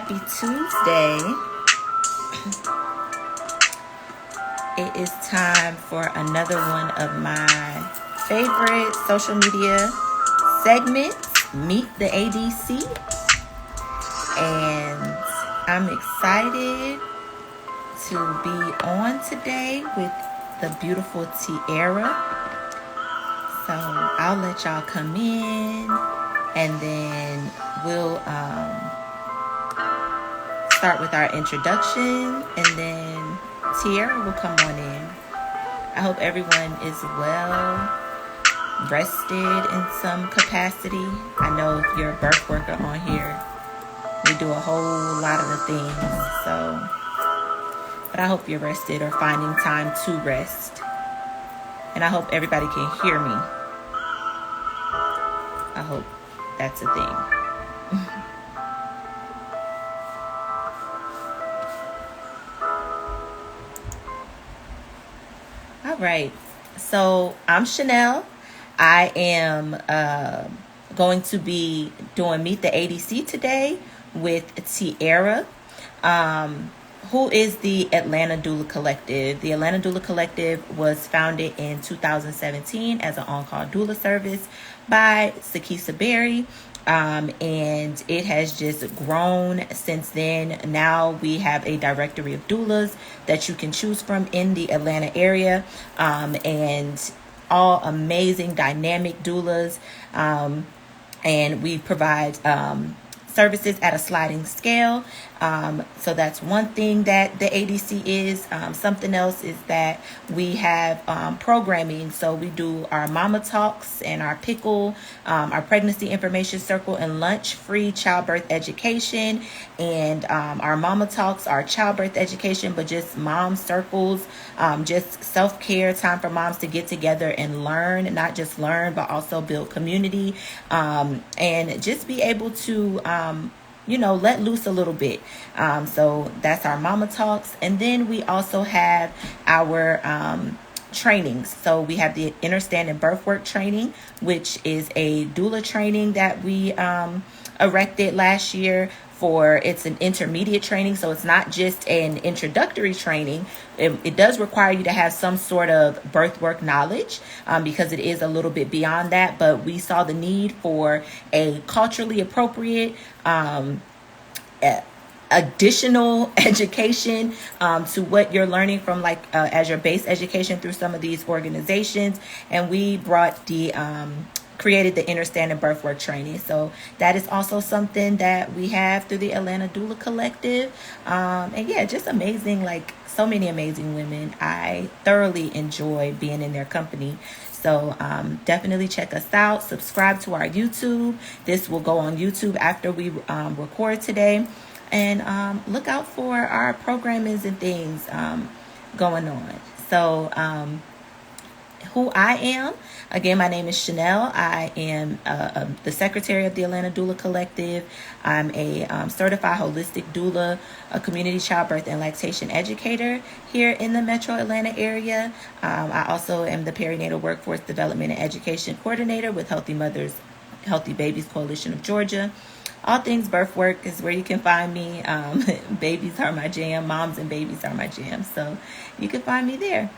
Happy Tuesday. It is time for another one of my favorite social media segments, Meet the ADC. And I'm excited to be on today with the beautiful Tiara. So I'll let y'all come in and then we'll start with our introduction, and then Tiara will come on in. I hope everyone is well rested in some capacity. I know if you're a birth worker on here, we do a whole lot of the things. But I hope you're rested or finding time to rest. And I hope everybody can hear me. I hope that's a thing. All right, so I'm Chanel. I am going to be doing Meet the ADC today with Tiara, who is the Atlanta Doula Collective. The Atlanta Doula Collective was founded in 2017 as an on-call doula service by Sakisa Berry. And it has just grown since then. Now we have a directory of doulas that you can choose from in the Atlanta area, and all amazing dynamic doulas, and we provide services at a sliding scale. So that's one thing that the ADC is. Something else is that we have programming. So we do our mama talks and our pickle, our pregnancy information circle and lunch free childbirth education, and our mama talks, our childbirth education, but just mom circles, just self-care time for moms to get together and learn, not just learn, but also build community, and just be able to let loose a little bit. So that's our mama talks. And then we also have our trainings. So we have the Understanding Birthwork training, which is a doula training that we erected last year. It's an intermediate training, so it's not just an introductory training. It does require you to have some sort of birthwork knowledge, because it is a little bit beyond that. But we saw the need for a culturally appropriate additional education to what you're learning from, as your base education through some of these organizations. And we brought created the Understanding Birthwork training. So that is also something that we have through the Atlanta Doula Collective. And yeah, just amazing, so many amazing women. I thoroughly enjoy being in their company. So definitely check us out. Subscribe to our YouTube. This will go on YouTube after we record today. And look out for our programmings and things going on. So who I am. Again, my name is Chanel. I am the secretary of the Atlanta Doula Collective. I'm a certified holistic doula, a community childbirth and lactation educator here in the Metro Atlanta area. I also am the perinatal workforce development and education coordinator with Healthy Mothers, Healthy Babies Coalition of Georgia. All things birth work is where you can find me. Babies are my jam. Moms and babies are my jam. So you can find me there.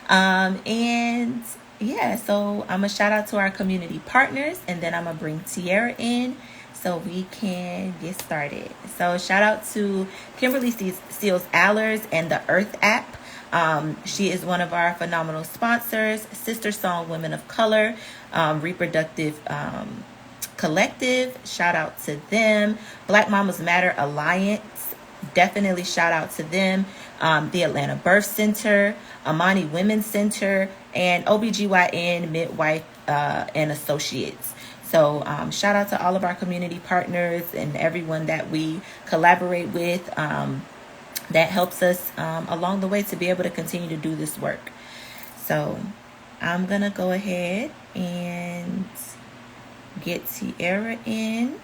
And yeah, so I'm going to shout out to our community partners, and then I'm going to bring Tiara in so we can get started. So shout out to Kimberly Seals Allers and the Earth app. She is one of our phenomenal sponsors. Sister Song Women of Color, Reproductive Collective, shout out to them. Black Mamas Matter Alliance, definitely shout out to them. The Atlanta Birth Center, Amani Women's Center, and OBGYN Midwife and Associates. So shout out to all of our community partners and everyone that we collaborate with, that helps us along the way to be able to continue to do this work. So I'm going to go ahead and get Tiara in.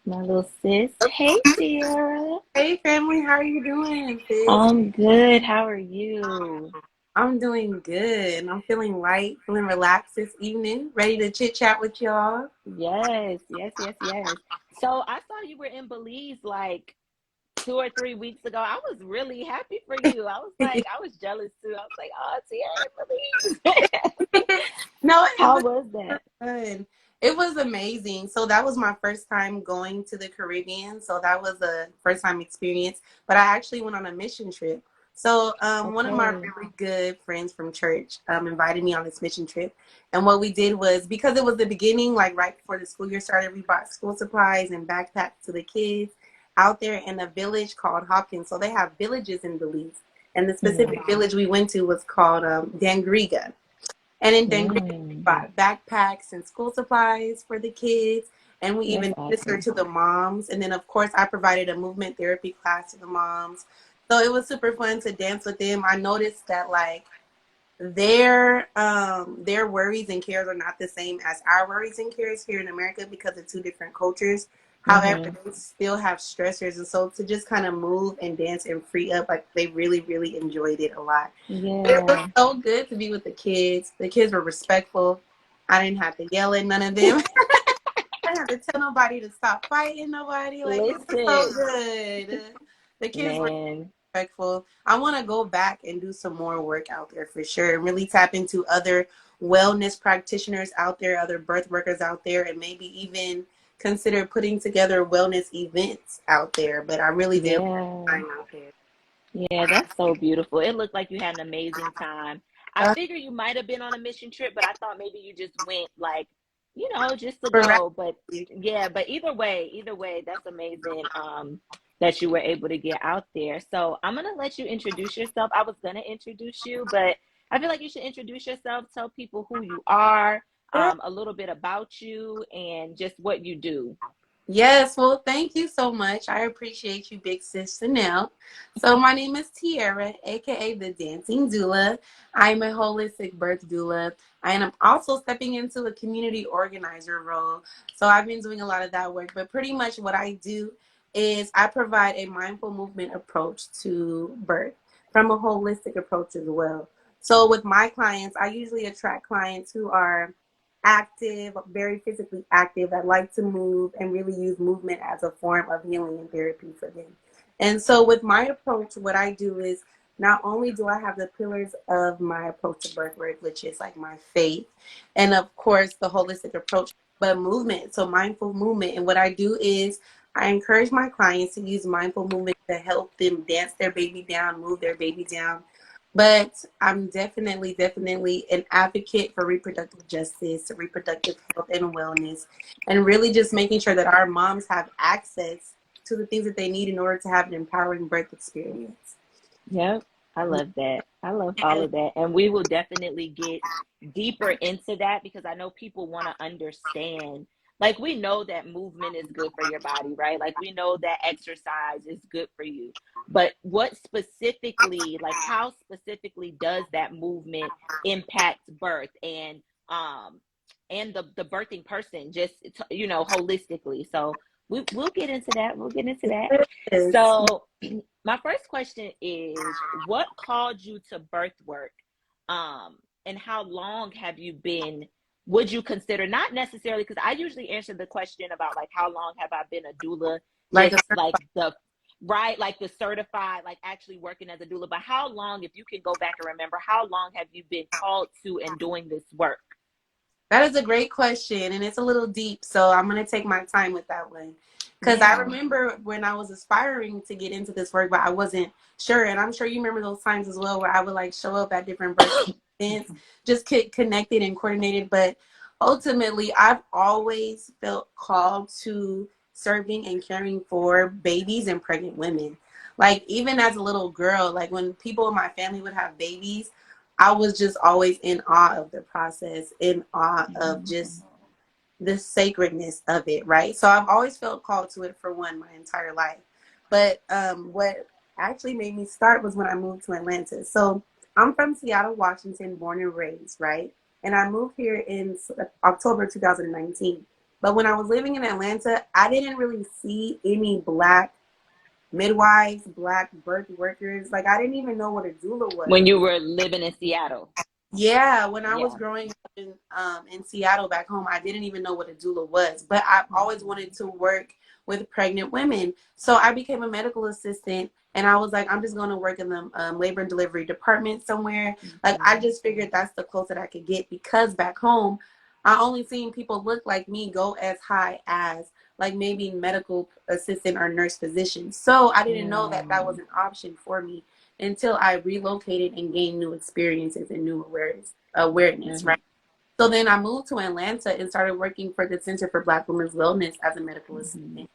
My little sis. Hey, Tiara. Hey family, how are you doing, sis? I'm good. How are you? I'm doing good. I'm feeling light, feeling relaxed this evening, ready to chit chat with y'all. Yes, yes, yes, yes. So I saw you were in Belize like 2 or 3 weeks ago. I was really happy for you. I was like, I was jealous too. I was like, oh, Tiara in Belize. No, it How was was super that? fun. It was amazing. So that was my first time going to the Caribbean. So that was a first time experience. But I actually went on a mission trip. So one of my Okay. really good friends from church invited me on this mission trip. And what we did was, because it was the beginning, like right before the school year started, we bought school supplies and backpacks to the kids out there in a village called Hopkins. So they have villages in Belize. And the Mm, specific village we went to was called Dangriga. And in Dangriga, we mm, bought backpacks and school supplies for the kids. And we that's even ministered awesome. to the moms. And then, of course, I provided a movement therapy class to the moms. So it was super fun to dance with them. I noticed that, like, their worries and cares are not the same as our worries and cares here in America because of two different cultures. However, Mm-hmm. they still have stressors, and so to just kind of move and dance and free up, like they really, really enjoyed it a lot. But it was Yeah. so good to be with the kids. The kids were respectful. I didn't have to yell at none of them. I didn't have to tell nobody to stop fighting nobody. Like it was so Listen, good. The kids were man. respectful. I want to go back and do some more work out there for sure and really tap into other wellness practitioners out there, other birth workers out there, and maybe even consider putting together wellness events out there. But I really did Yeah. time out there. Yeah, that's so beautiful. It looked like you had an amazing time. I Uh, figure you might have been on a mission trip, but I thought maybe you just went like, just to correct. go. But yeah, but either way, that's amazing. That you were able to get out there. So I'm gonna let you introduce yourself. I was gonna introduce you, but I feel like you should introduce yourself, tell people who you are, a little bit about you, and just what you do. Yes, well, thank you so much. I appreciate you, Big Sis Chanel. So, my name is Tiara, aka the Dancing Doula. I'm a holistic birth doula, and I'm also stepping into a community organizer role. So, I've been doing a lot of that work, but pretty much what I do is I provide a mindful movement approach to birth from a holistic approach as well. So, with my clients, I usually attract clients who are active, very physically active, that like to move and really use movement as a form of healing and therapy for them. And so, with my approach, what I do is not only do I have the pillars of my approach to birth work, which is like my faith, and of course, the holistic approach, but movement, so mindful movement. And what I do is I encourage my clients to use mindful movement to help them dance their baby down, move their baby down, but I'm definitely an advocate for reproductive justice, reproductive health and wellness, and really just making sure that our moms have access to the things that they need in order to have an empowering birth experience. Yep, I love that. I love all of that. And we will definitely get deeper into that because I know people want to understand. Like, we know that movement is good for your body, right? Like, we know that exercise is good for you. But what specifically, like, how specifically does that movement impact birth um and the birthing person just holistically? So we'll get into that. We'll get into that. Yes. So my first question is, what called you to birth work? And how long have you been, would you consider, not necessarily, because I usually answer the question about like how long have I been a doula, Like just a like the right, like the certified, like actually working as a doula. But how long, if you can go back and remember, how long have you been called to and doing this work? That is a great question, and it's a little deep, so I'm going to take my time with that one. Because I Yeah. remember when I was aspiring to get into this work, but I wasn't sure. And I'm sure you remember those times as well where I would like show up at different birth events, just get connected and coordinated. But ultimately, I've always felt called to serving and caring for babies and pregnant women. Like, even as a little girl, like when people in my family would have babies, I was just always in awe of the process, in awe of just the sacredness of it, right? So I've always felt called to it for one my entire life. But what actually made me start was when I moved to Atlanta. So I'm from Seattle, Washington, born and raised, right? And I moved here in October 2019. But when I was living in Atlanta, I didn't really see any Black midwives, Black birth workers. Like, I didn't even know what a doula was. When you were living in Seattle. Yeah, when I was Yeah. growing up in Seattle back home, I didn't even know what a doula was, but I've always wanted to work with pregnant women. So I became a medical assistant, and I was like, I'm just going to work in the labor and delivery department somewhere. Like, I just figured that's the closest I could get, because back home, I only seen people look like me go as high as like maybe medical assistant or nurse physician. So I didn't know that that was an option for me until I relocated and gained new experiences and new awareness, right? So then I moved to Atlanta and started working for the Center for Black Women's Wellness as a medical assistant.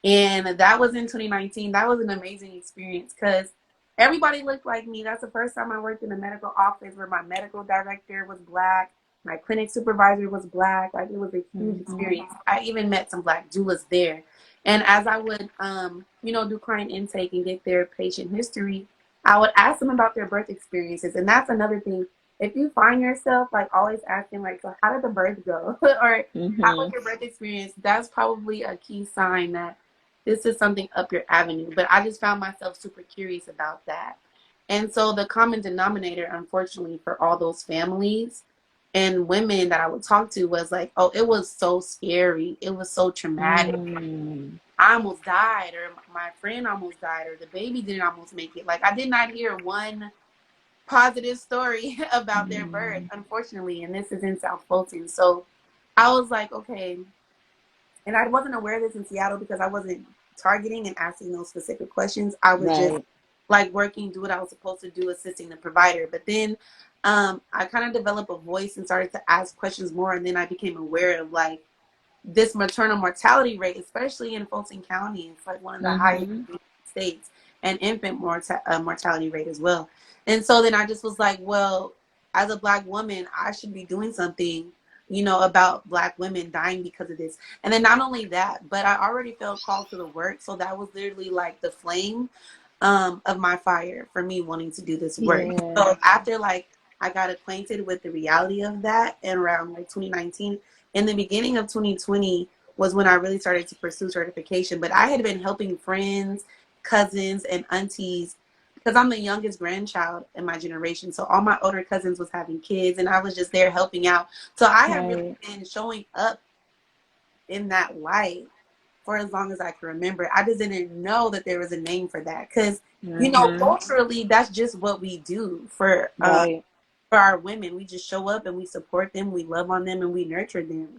And that was in 2019. That was an amazing experience because everybody looked like me. That's the first time I worked in a medical office where my medical director was Black. My clinic supervisor was Black. Like, it was a huge experience. I even met some Black doulas there. And as I would, do client intake and get their patient history, I would ask them about their birth experiences. And that's another thing. If you find yourself like always asking, like, so how did the birth go? Or how was your birth experience? That's probably a key sign that this is something up your avenue. But I just found myself super curious about that. And so the common denominator, unfortunately, for all those families and women that I would talk to was like, oh, it was so scary. It was so traumatic. I almost died, or my friend almost died, or the baby didn't almost make it. Like, I did not hear one positive story about their birth, unfortunately. And this is in South Fulton. So I was like, okay. And I wasn't aware of this in Seattle because I wasn't targeting and asking those specific questions. I was just like working, do what I was supposed to do, assisting the provider. But then I kind of developed a voice and started to ask questions more. And then I became aware of like this maternal mortality rate, especially in Fulton County. It's like one of the highest in the states, and infant mortality rate as well. And so then I just was like, well, as a Black woman, I should be doing something, about Black women dying because of this. And then not only that, but I already felt called to the work. So that was literally like the flame of my fire for me wanting to do this work. So after like I got acquainted with the reality of that in around like 2019, in the beginning of 2020 was when I really started to pursue certification. But I had been helping friends, cousins, and aunties because I'm the youngest grandchild in my generation. So all my older cousins was having kids, and I was just there helping out. So I have really been showing up in that light for as long as I can remember. I just didn't know that there was a name for that because, culturally, that's just what we do for our women. We just show up and we support them, we love on them, and we nurture them.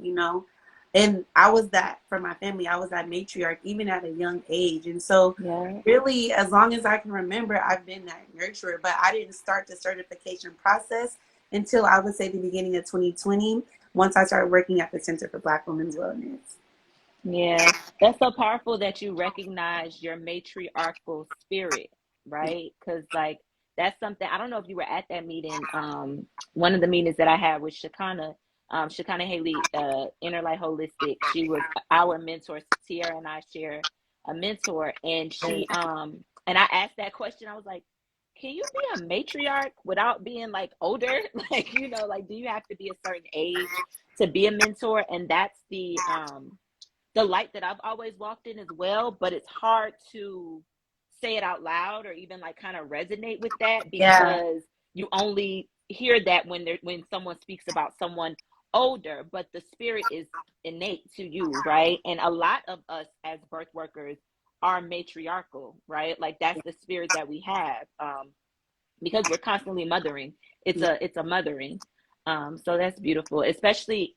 And I was that for my family. I was that matriarch even at a young age. And so really, as long as I can remember, I've been that nurturer. But I didn't start the certification process until I would say the beginning of 2020, once I started working at the Center for Black Women's Wellness. Yeah, that's so powerful that you recognize your matriarchal spirit, right? Because like that's something, I don't know if you were at that meeting. One of the meetings that I had with Shekinah Haley, Inner Light Holistic. She was our mentor. Tiara and I share a mentor, and and I asked that question. I was like, can you be a matriarch without being like older? Like, like, do you have to be a certain age to be a mentor? And that's the light that I've always walked in as well, but it's hard to say it out loud or even like kind of resonate with that because you only hear that when someone speaks about someone older, but the spirit is innate to you, right? And a lot of us as birth workers are matriarchal, right? Like that's the spirit that we have, because we're constantly mothering. It's a mothering. So that's beautiful, especially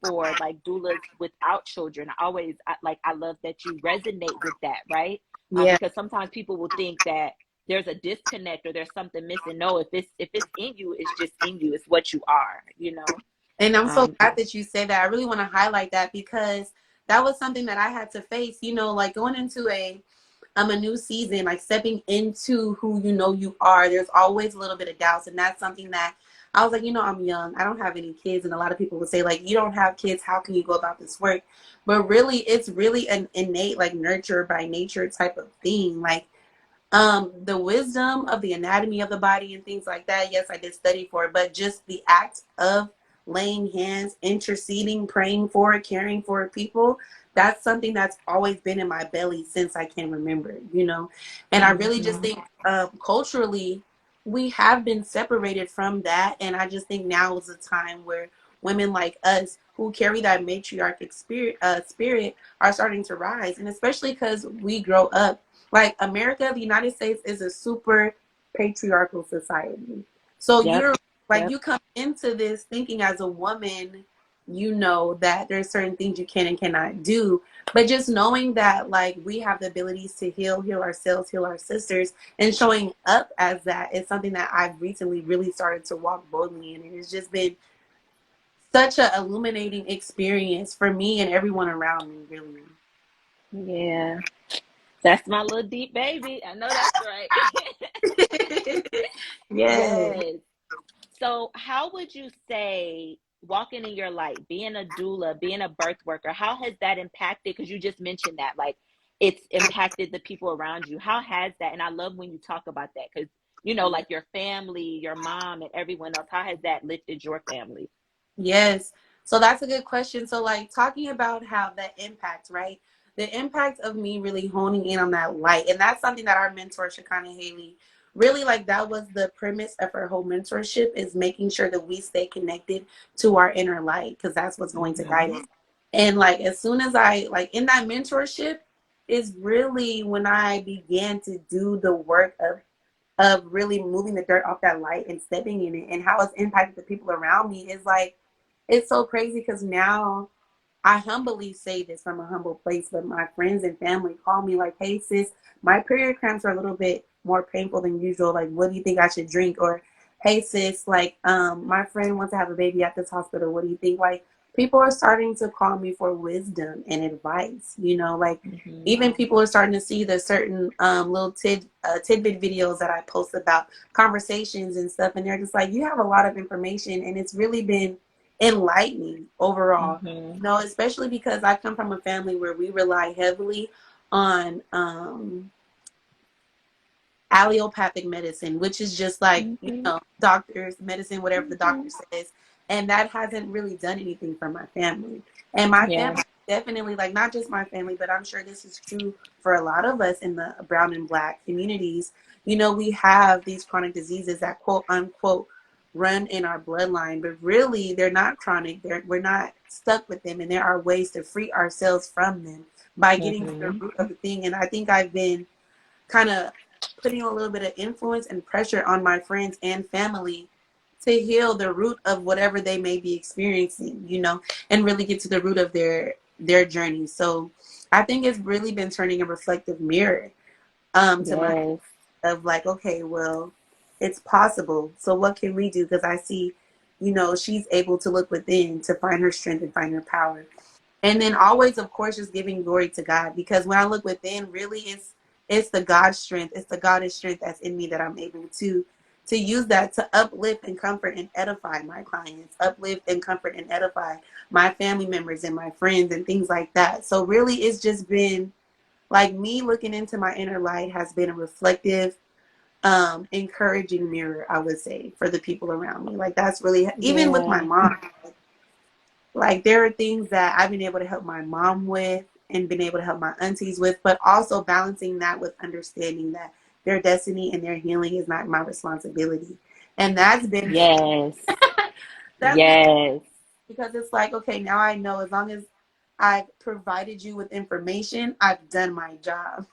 for like doulas without children. I love that you resonate with that, right? Because sometimes people will think that there's a disconnect or there's something missing. No, if it's in you, it's just in you. It's what you are, And I'm so glad that you say that. I really want to highlight that because that was something that I had to face, like going into a new season, like stepping into who you are. There's always a little bit of doubts. And that's something that I was like, I'm young. I don't have any kids. And a lot of people would say, like, you don't have kids. How can you go about this work? But really, it's really an innate, like, nurture by nature type of thing. Like, the wisdom of the anatomy of the body and things like that. Yes, I did study for it. But just the act of laying hands, interceding, praying for, caring for people, that's something that's always been in my belly since I can remember, you know. And I really just think culturally, we have been separated from that. And I just think now is a time where women like us who carry that matriarchic spirit are starting to rise. And especially because we grow up, like America, the United States is a super patriarchal society. So Yep. you're like, Yep. you come into this thinking as a woman, you know that there's certain things you can and cannot do. But just knowing that, like, we have the abilities to heal ourselves, heal our sisters, and showing up as that is something that I've recently really started to walk boldly in. And it's just been such an illuminating experience for me and everyone around me, really. Yeah. That's my little deep baby. I know that's right. Yes. Yes. So, how would you say walking in your light, being a doula, being a birth worker, how has that impacted? Because you just mentioned that, like, it's impacted the people around you. How has that? And I love when you talk about that because, like your family, your mom, and everyone else, how has that lifted your family? Yes. So that's a good question. So, like, talking about how that impact, right? The impact of me really honing in on that light. And that's something that our mentor, Shekinah Haley, really, like, that was the premise of her whole mentorship, is making sure that we stay connected to our inner light, because that's what's going to guide us. And, like, as soon as I, like, in that mentorship is really when I began to do the work of really moving the dirt off that light and stepping in it, and how it's impacted the people around me is like, it's so crazy because now I humbly say this from a humble place, but my friends and family call me like, hey, sis, my period cramps are a little bit more painful than usual. Like, what do you think I should drink? Or, hey, sis, like, my friend wants to have a baby at this hospital. What do you think? Like, people are starting to call me for wisdom and advice, you know, like, Mm-hmm. even people are starting to see the certain little tidbit videos that I post about conversations and stuff. And they're just like, you have a lot of information, and it's really been enlightening overall, Mm-hmm. you know, especially because I come from a family where we rely heavily on allopathic medicine, which is just like, you Mm-hmm. know, doctors, medicine, whatever the Mm-hmm. doctor says. And that hasn't really done anything for my family. And my Yeah. family definitely, like, not just my family, but I'm sure this is true for a lot of us in the brown and black communities. You know, we have these chronic diseases that quote unquote run in our bloodline, but really they're not chronic. We're not stuck with them. And there are ways to free ourselves from them by getting to the Mm-hmm. root of the thing. And I think I've been kind of putting a little bit of influence and pressure on my friends and family to heal the root of whatever they may be experiencing, you know, and really get to the root of their journey. So I think it's really been turning a reflective mirror to my, Yes. of like, okay, well, it's possible. So what can we do? Because I see, you know, she's able to look within to find her strength and find her power. And then always, of course, just giving glory to God, because when I look within, really it's the God strength, it's the Goddess strength that's in me that I'm able to use that to uplift and comfort and edify my clients, uplift and comfort and edify my family members and my friends and things like that. So really, it's just been like me looking into my inner light has been a reflective, encouraging mirror, I would say, for the people around me. Like, that's really, even with my Yeah. mom, like, there are things that I've been able to help my mom with and been able to help my aunties with, but also balancing that with understanding that their destiny and their healing is not my responsibility. And Yes. that's been Yes. because it's like, okay, now I know, as long as I've provided you with information, I've done my job.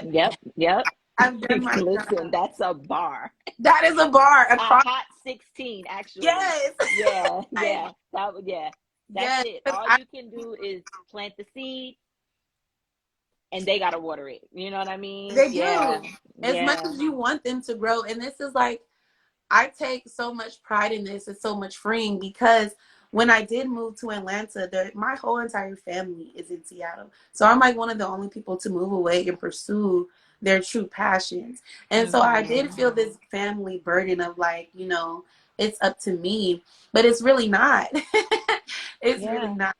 Yep. Yep. I've done my Listen, job. that's a bar. That is a bar A across. hot 16, actually. Yes. Yeah. Like, Yeah. Yeah. That's yes. it. 'Cause All you can do is plant the seed and they gotta water it. You know what I mean? they Yeah. do. As much Yeah. as you want them to grow. And this is like, I take so much pride in this. It's so much freeing because when I did move to Atlanta, my whole entire family is in Seattle. So I'm like one of the only people to move away and pursue their true passions. And so I Mm-hmm. did feel this family burden of, like, you know, it's up to me, but it's really not. It's really Yeah. not.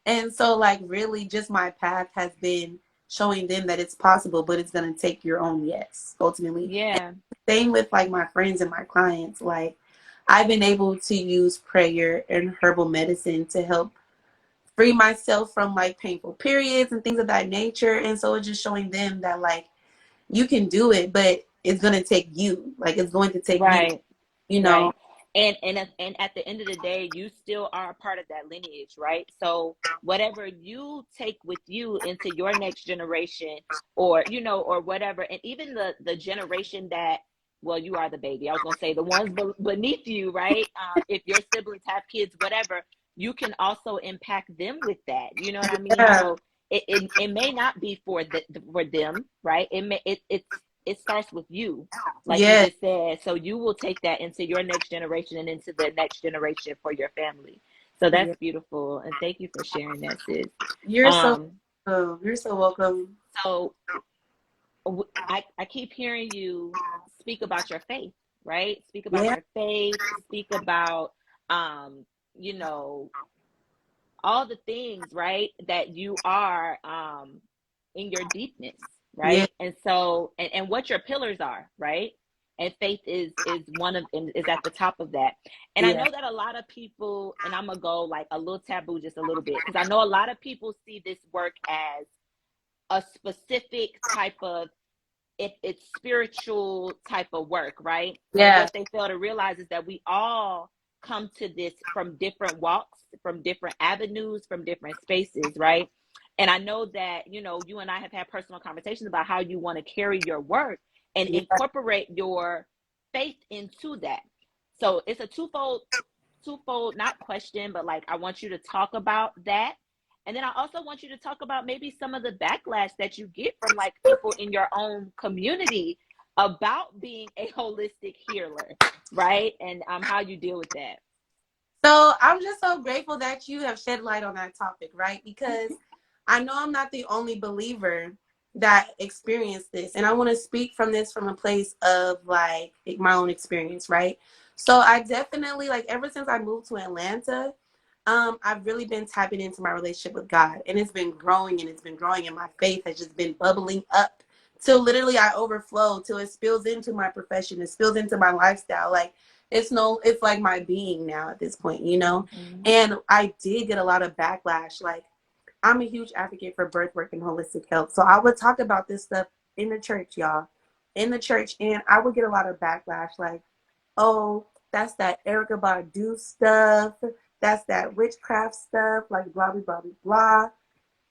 And so, like, really just my path has been showing them that it's possible, but it's going to take your own yes, ultimately. Yeah. Same with like my friends and my clients. Like, I've been able to use prayer and herbal medicine to help free myself from like painful periods and things of that nature. And so it's just showing them that like you can do it, but it's gonna take you. Like it's going to take you, Right. you know. Right. And at the end of the day, you still are a part of that lineage, right? So whatever you take with you into your next generation, or or whatever, and even the generation that, well, you are the baby. I was gonna say the ones beneath you, right? If your siblings have kids, whatever, you can also impact them with that. You know what I mean? Yeah. So it may not be for them, right? It starts with you, like you Yeah. just said. So you will take that into your next generation and into the next generation for your family. So Yeah. that's beautiful. And thank you for sharing that, sis. You're so Um, You're so welcome. so I keep hearing you speak about your faith, right? Speak about Yeah. your faith, speak about, um, you know, all the things, right, that you are, in your deepness, Yeah. right? And so, and what your pillars are, right? And faith is one of, and is at the top of that. And I Yeah. know that a lot of people, and I'm gonna go like a little taboo just a little bit, because I know a lot of people see this work as a specific type of, it's spiritual type of work, right? And Yeah. what they fail to realize is that we all come to this from different walks, from different avenues, from different spaces, right? And I know that, you and I have had personal conversations about how you want to carry your work and Yeah. incorporate your faith into that. So it's a twofold, not question, but like I want you to talk about that. And then I also want you to talk about maybe some of the backlash that you get from like people in your own community about being a holistic healer, right? And how you deal with that. So I'm just so grateful that you have shed light on that topic, right? Because I know I'm not the only believer that experienced this. And I want to speak from this from a place of like my own experience, right? So I definitely like ever since I moved to Atlanta, I've really been tapping into my relationship with God. And it's been growing and it's been growing, and my faith has just been bubbling up till literally I overflow, till it spills into my profession, it spills into my lifestyle. Like it's like my being now at this point, you know? Mm-hmm. And I did get a lot of backlash. Like I'm a huge advocate for birthwork and holistic health. So I would talk about this stuff in the church, y'all. In the church, and I would get a lot of backlash like, oh, that's that Erica Badu stuff. That's that witchcraft stuff, like blah blah blah blah blah.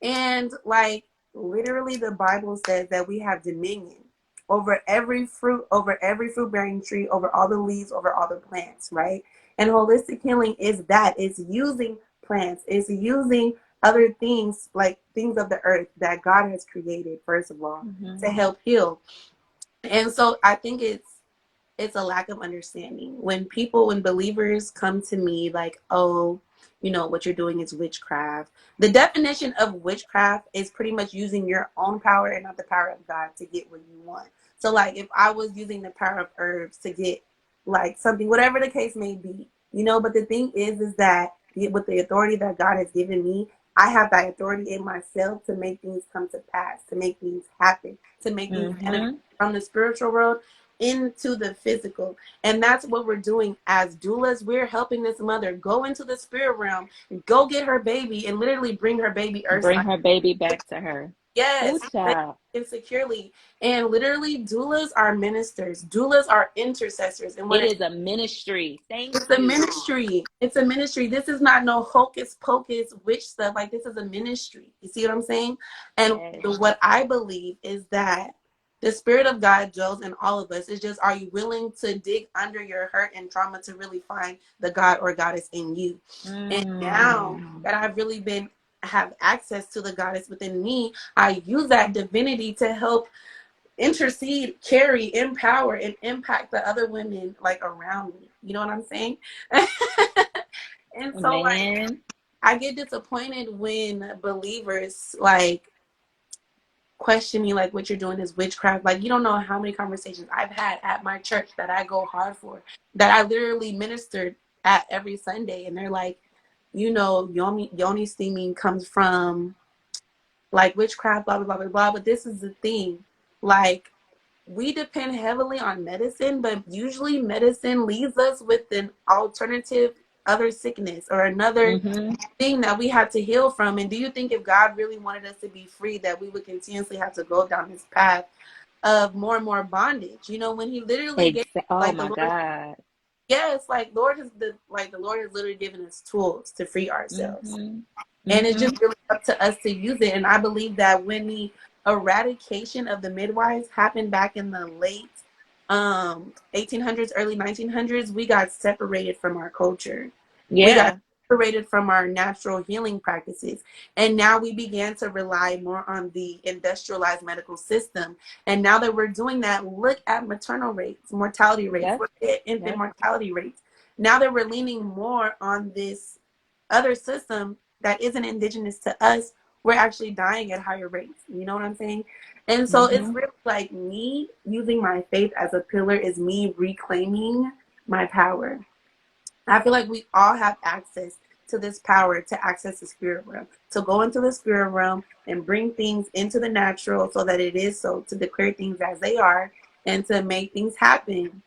And like literally the Bible says that we have dominion over every fruit bearing tree, over all the leaves, over all the plants, right? And holistic healing is that. It's using plants, it's using other things like things of the earth that God has created, first of all, Mm-hmm. to help heal. And so I think it's a lack of understanding when believers come to me like, oh, you know what you're doing is witchcraft. The definition of witchcraft is pretty much using your own power and not the power of God to get what you want. So like if I was using the power of herbs to get like something, whatever the case may be, you know. But the thing is that with the authority that God has given me, I have that authority in myself to make things come to pass, to make things happen, to make things manifest Mm-hmm. from the spiritual world into the physical. And that's what we're doing as doulas. We're helping this mother go into the spirit realm, go get her baby, and literally bring her baby Bring earthside. her baby back to her. Ooh, Yes, child. insecurely. And literally, doulas are ministers. Doulas are intercessors. And It what is a ministry. Thank it's a you. ministry. It's a ministry. This is not no hocus pocus witch stuff. Like this is a ministry. You see what I'm saying? And Yes. what I believe is that the spirit of God dwells in all of us. It's just, are you willing to dig under your hurt and trauma to really find the God or goddess in you? And now Mm. that I've really been have access to the goddess within me, I use that divinity to help intercede, carry, empower, and impact the other women like around me. You know what I'm saying? And so like Man. I get disappointed when believers like question me like what you're doing is witchcraft. Like you don't know how many conversations I've had at my church that I go hard for, that I literally ministered at every Sunday, and they're like, you know, yoni steaming comes from like witchcraft, blah blah blah blah blah. But this is the thing, like we depend heavily on medicine, but usually medicine leaves us with an alternative other sickness or another Mm-hmm. thing that we had to heal from. And do you think if God really wanted us to be free, that we would continuously have to go down this path of more and more bondage? You know, when he literally gave, Oh like, the my Lord, God. yes, like the Lord has literally given us tools to free ourselves. Mm-hmm. And it's Mm-hmm. just really up to us to use it. And I believe that when the eradication of the midwives happened back in the late 1800s, early 1900s, we got separated from our culture. We got Yeah. separated from our natural healing practices. And now we began to rely more on the industrialized medical system. And now that we're doing that, look at maternal rates, mortality rates, Yep. look at infant Yep. mortality rates. Now that we're leaning more on this other system that isn't indigenous to us, we're actually dying at higher rates. You know what I'm saying? And so it's Mm-hmm. really like me using my faith as a pillar is me reclaiming my power. I feel like we all have access to this power to access the spirit realm, to go into the spirit realm and bring things into the natural so that it is so, to declare things as they are and to make things happen.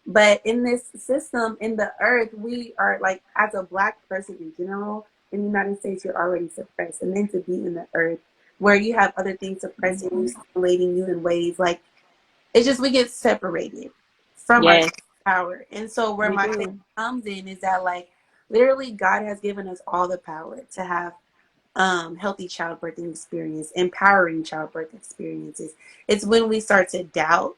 But in this system, in the earth, we are like, as a Black person in general, in the United States, you're already suppressed. And then to be in the earth where you have other things suppressing you, Mm-hmm. stimulating you in ways like, it's just we get separated from our Yes, power. And so where we my faith do. comes in is that, like, literally God has given us all the power to have healthy childbirthing experience, empowering childbirth experiences. It's when we start to doubt,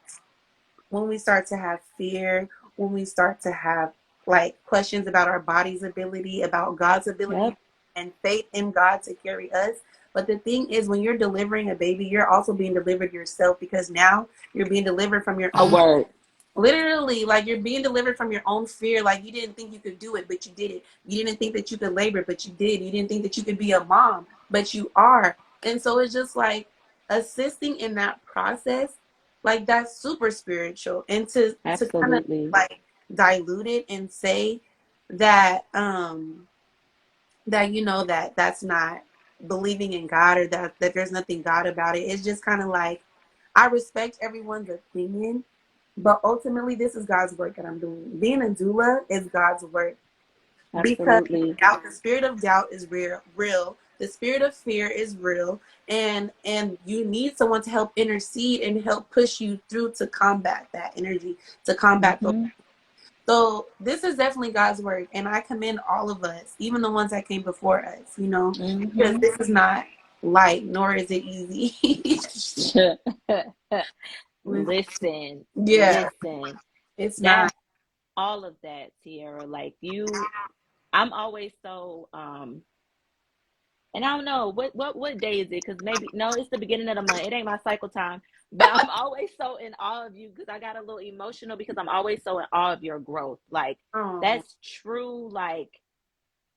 when we start to have fear, when we start to have like questions about our body's ability, about God's ability, Yep. and faith in God to carry us. But the thing is, when you're delivering a baby, you're also being delivered yourself, because now you're being delivered from your A own, word. literally, like you're being delivered from your own fear. Like you didn't think you could do it, but you did it. You didn't think that you could labor, but you did. You didn't think that you could be a mom, but you are. And so it's just like assisting in that process, like that's super spiritual. And to kind of Absolutely. like dilute it and say that that, you know, that that's not believing in God, or that there's nothing God about it. It's just kind of like, I respect everyone's opinion, but ultimately this is God's work that I'm doing. Being a doula is God's work, because Absolutely. doubt, the spirit of doubt is real. The spirit of fear is real, and you need someone to help intercede and help push you through to combat that energy, to combat those. Mm-hmm. So this is definitely God's work, and I commend all of us, even the ones that came before us, you know, because Mm-hmm. this is not light, nor is it easy. Listen, Yeah, listen. it's That not. all of that, Tiara, like you, I'm always so and I don't know what day is it? Because maybe no, it's the beginning of the month. It ain't my cycle time. But I'm always so in awe of you, because I got a little emotional, because I'm always so in awe of your growth. Like Oh, that's true, like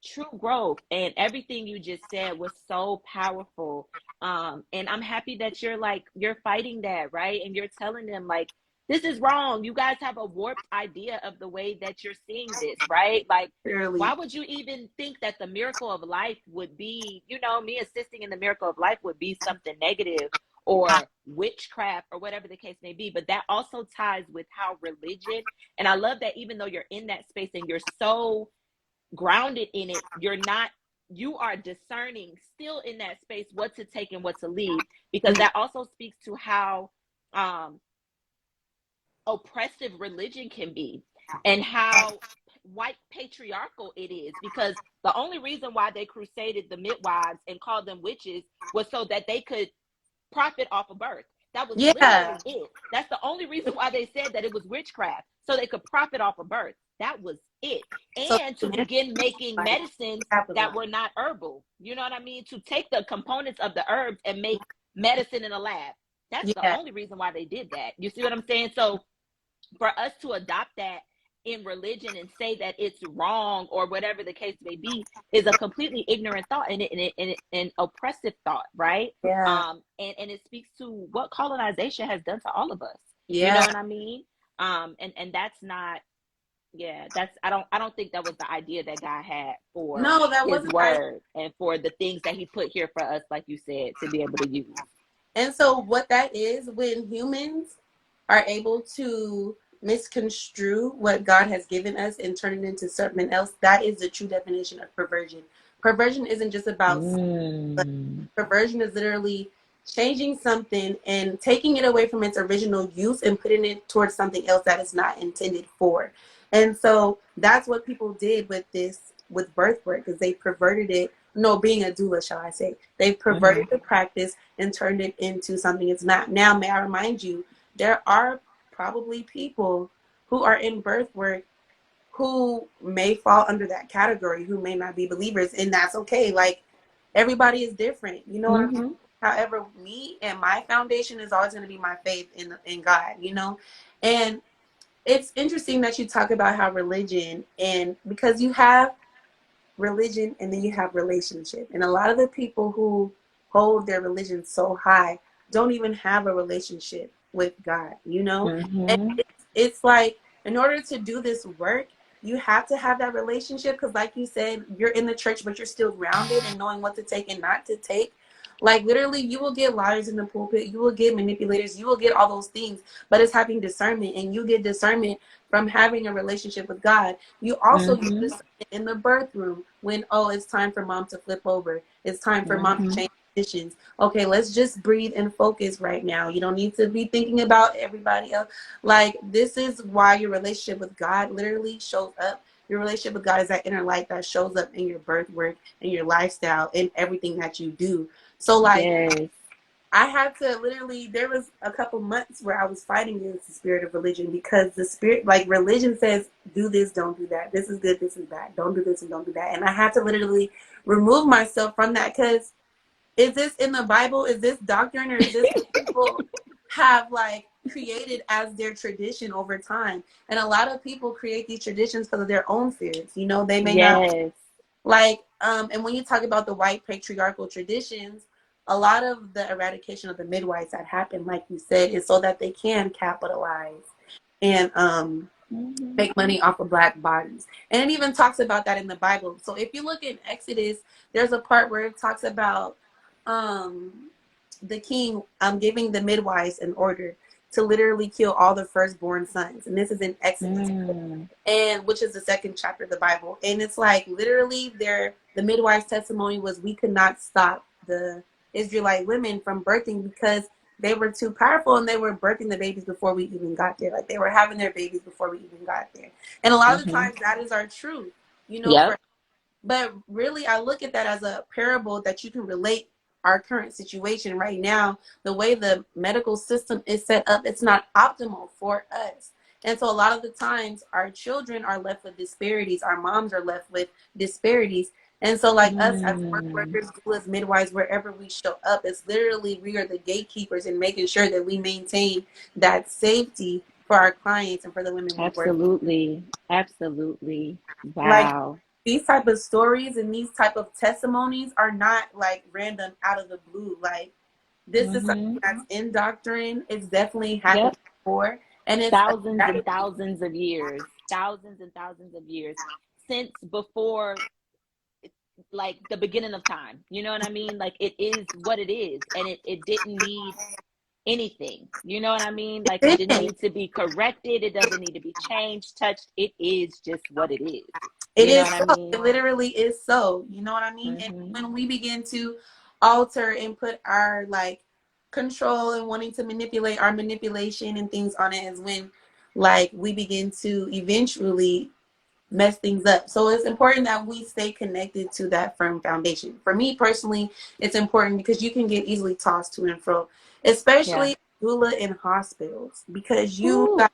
true growth, and everything you just said was so powerful. And I'm happy that you're fighting that, right? And you're telling them like, this is wrong. You guys have a warped idea of the way that you're seeing this, right? Like, why clearly. would you even think that the miracle of life would be, me assisting in the miracle of life would be something negative or witchcraft or whatever the case may be? But that also ties with how religion, and I love that even though you're in that space and you're so grounded in it, you are discerning still in that space what to take and what to leave, because that also speaks to how um oppressive religion can be, and how white patriarchal it is, because the only reason why they crusaded the midwives and called them witches was so that they could profit off of birth. That was Yeah. literally it. That's the only reason why they said that it was witchcraft, so they could profit off of birth. That was it. So And to begin making like medicines that capitalize. were not herbal. You know what I mean? To take the components of the herbs and make medicine in a lab. That's the Yeah. only reason why they did that. You see what I'm saying? So for us to adopt that in religion and say that it's wrong or whatever the case may be is a completely ignorant thought, and an oppressive thought, right? Yeah. And it speaks to what colonization has done to all of us. You know Yeah. what I mean? And that's not, yeah, that's, I don't think that was the idea that God had for No, that his wasn't the idea. word and for the things that he put here for us, like you said, to be able to use. And so what that is, when humans are able to misconstrue what God has given us and turn it into something else, that is the true definition of perversion. Perversion isn't just about sex, but Mm. perversion is literally changing something and taking it away from its original use and putting it towards something else that is not intended for. And so that's what people did with this, with birthwork, is they perverted it. No, being a doula, shall I say. They Mm-hmm. perverted the practice and turned it into something it's not. Now, may I remind you, there are probably people who are in birthwork who may fall under that category, who may not be believers, and that's okay. Like, everybody is different, you know what I mean? Mm-hmm. However, me and my foundation is always going to be my faith in God, you know? And it's interesting that you talk about how religion, and because you have religion and then you have relationship. And a lot of the people who hold their religion so high don't even have a relationship with God, you know? And Mm-hmm. it's like, in order to do this work, you have to have that relationship because, like you said, you're in the church, but you're still grounded and knowing what to take and not to take. Like, literally, you will get liars in the pulpit, you will get manipulators, you will get all those things, but it's having discernment, and you get discernment from having a relationship with God. You also get Mm-hmm. discernment in the birth room when, oh, it's time for mom to flip over, it's time for mom to Mm-hmm. change positions. Okay, let's just breathe and focus right now. You don't need to be thinking about everybody else. Like, this is why your relationship with God literally shows up. Your relationship with God is that inner light that shows up in your birth work and your lifestyle and everything that you do. So, like, Yes. I had to literally, there was a couple months where I was fighting against the spirit of religion because the spirit, like, religion says, do this, don't do that. This is good, this is bad. Don't do this and don't do that. And I had to literally remove myself from that because, is this in the Bible? Is this doctrine, or is this what people have, like, created as their tradition over time? And a lot of people create these traditions because of their own fears. You know, they may not Yes. like, and when you talk about the white patriarchal traditions, a lot of the eradication of the midwives that happened, like you said, is so that they can capitalize and Mm-hmm. make money off of black bodies. And it even talks about that in the Bible. So if you look in Exodus, there's a part where it talks about um, the king giving the midwives an order to literally kill all the firstborn sons. And this is in Exodus, Mm. and which is the second chapter of the Bible. And it's like, literally, the midwife's testimony was, we could not stop the Israelite women from birthing because they were too powerful and they were birthing the babies before we even got there. Like, they were having their babies before we even got there. And a lot of the Mm-hmm. times that is our truth, you know, Yep. for, but really, I look at that as a parable that you can relate our current situation right now. The way the medical system is set up, it's not optimal for us. And so a lot of the times our children are left with disparities. Our moms are left with disparities. And so, like, us as birth Mm. workers, doulas, midwives, wherever we show up, it's literally, we are the gatekeepers in making sure that we maintain that safety for our clients and for the women we work with. Absolutely. Absolutely. Like, Wow. these type of stories and these type of testimonies are not like random out of the blue. Like, this is something Mm-hmm. that's in doctrine. It's definitely happened Yep. before, and it's Thousands and exactly, thousands of years. Thousands and thousands of years since before, like, the beginning of time. You know what I mean? Like, it is what it is, and it didn't need anything. You know what I mean? Like, it didn't it need to be corrected. It doesn't need to be changed, touched. It is just what it is. You know is what I so. It mean? literally is so. You know what I mean? And Mm-hmm. when we begin to alter and put our, like, control and wanting to manipulate our manipulation and things on it, is when, like, we begin to eventually mess things up. So it's important that we stay connected to that firm foundation. For me personally, it's important because you can get easily tossed to and fro, Yeah. especially doula in hospitals, because you Ooh. got,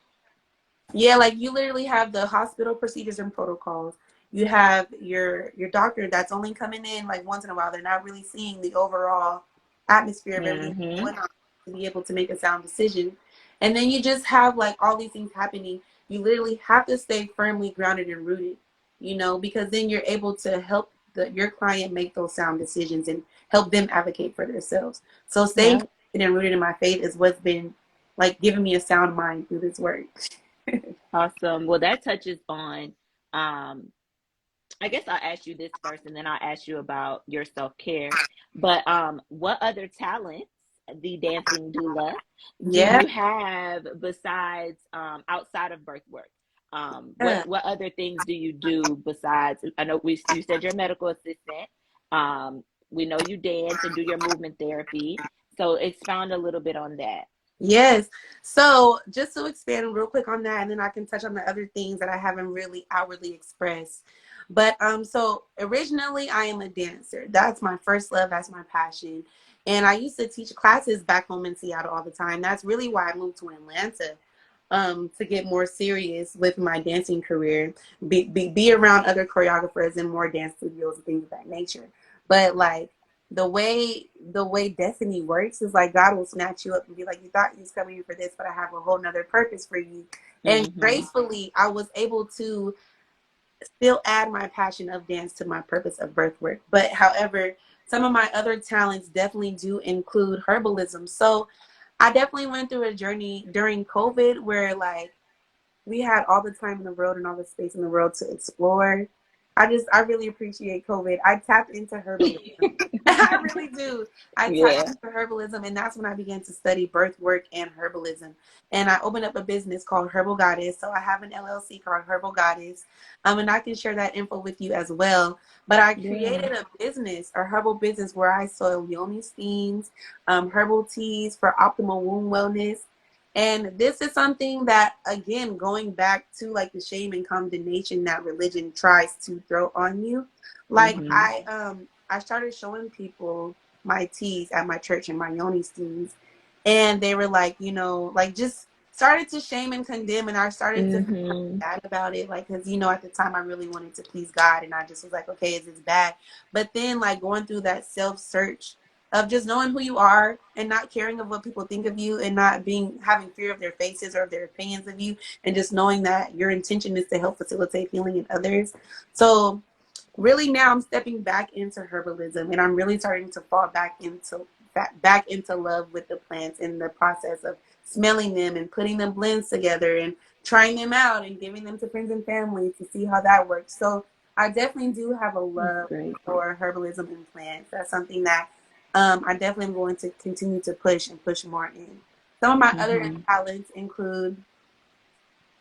yeah, like, you literally have the hospital procedures and protocols. You have your doctor that's only coming in like once in a while. They're not really seeing the overall atmosphere of everything Mm-hmm. going on to be able to make a sound decision. And then you just have, like, all these things happening. You literally have to stay firmly grounded and rooted, you know, because then you're able to help your client make those sound decisions and help them advocate for themselves. So staying Yeah. connected and rooted in my faith is what's been, like, giving me a sound mind through this work. Awesome. Well, that touches on, um, I guess I'll ask you this first and then I'll ask you about your self-care. But what other talents the dancing doula, do Yeah. you have besides outside of birth work? What other things do you do besides? I know you said you're a medical assistant. We know you dance and do your movement therapy. So expound a little bit on that. Yes. So just to expand real quick on that, and then I can touch on the other things that I haven't really outwardly expressed. But so originally I am a dancer. That's my first love. That's my passion. And I used to teach classes back home in Seattle all the time. That's really why I moved to Atlanta, to get more serious with my dancing career, be around other choreographers and more dance studios and things of that nature. But like the way destiny works is like God will snatch you up and be like, you thought you was coming here for this, but I have a whole nother purpose for you. And Mm-hmm. gracefully I was able to still add my passion of dance to my purpose of birth work. But however, some of my other talents definitely do include herbalism. So I definitely went through a journey during COVID where like we had all the time in the world and all the space in the world to explore. I really appreciate COVID. I tapped into herbalism. I really do. I tapped Yeah. into herbalism, and that's when I began to study birth work and herbalism. And I opened up a business called Herbal Goddess. So I have an LLC called Herbal Goddess. And I can share that info with you as well. But I Yeah. created a business, a herbal business where I sell yoni steams, herbal teas for optimal wound wellness. And this is something that, again, going back to like the shame and condemnation that religion tries to throw on you. Like Mm-hmm. I started showing people my teas at my church and my yoni steams, and they were like, like just started to shame and condemn, and I started to feel Mm-hmm. bad about it, like because at the time I really wanted to please God, and I just was like, okay, is this bad? But then like going through that self search of just knowing who you are and not caring of what people think of you and not having fear of their faces or of their opinions of you, and just knowing that your intention is to help facilitate healing in others. So really now I'm stepping back into herbalism, and I'm really starting to fall back into love with the plants in the process of smelling them and putting them blends together and trying them out and giving them to friends and family to see how that works. So I definitely do have a That's love great. for herbalism and plants. That's something that I definitely am going to continue to push and push more in. Some of my other Mm-hmm. talents include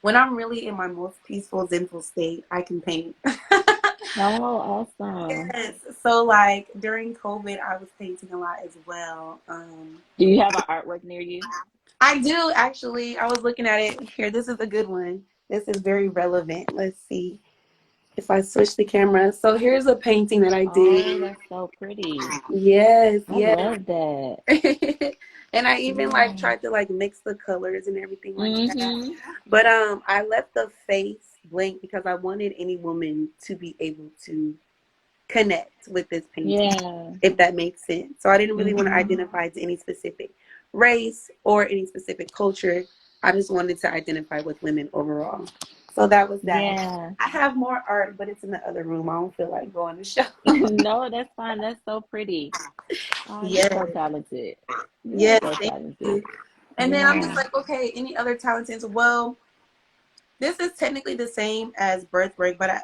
when I'm really in my most peaceful, zenful state, I can paint. Oh, awesome. Yes. So like during COVID, I was painting a lot as well. Do you have an artwork near you? I do actually. I was looking at it here. This is a good one. This is very relevant. Let's see if I switch the camera. So here's a painting that I Oh, did. that's so pretty. Yes, I yes. love that. And I even like Yeah. tried to like mix the colors and everything like that. Mm-hmm. But I left the face blank because I wanted any woman to be able to connect with this painting, Yeah. if that makes sense. So I didn't really want to Mm-hmm. identify to any specific race or any specific culture. I just wanted to identify with women overall. So that was that. Yeah. I have more art, but it's in the other room. I don't feel like going to show. No, that's fine. That's so pretty. Oh, you're Yes, so talented. You are yes, so thank talented. you. And then I'm just Yeah. like, okay, any other talents? Well, this is technically the same as birthwork, but I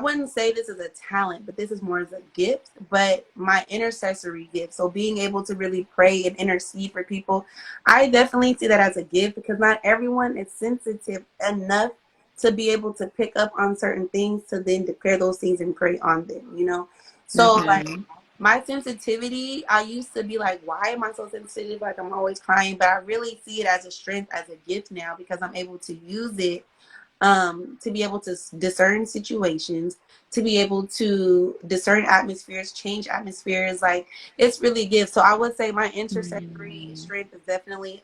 wouldn't say this is a talent, but this is more as a gift, but my intercessory gift. So being able to really pray and intercede for people, I definitely see that as a gift because not everyone is sensitive enough to be able to pick up on certain things to then declare those things and pray on them. So like Mm-hmm. my sensitivity, I used to be like, why am I so sensitive? Like I'm always crying, but I really see it as a strength, as a gift now because I'm able to use it to be able to discern situations, to be able to discern atmospheres, change atmospheres. Like it's really a gift. So I would say my intercessory Mm. strength is definitely,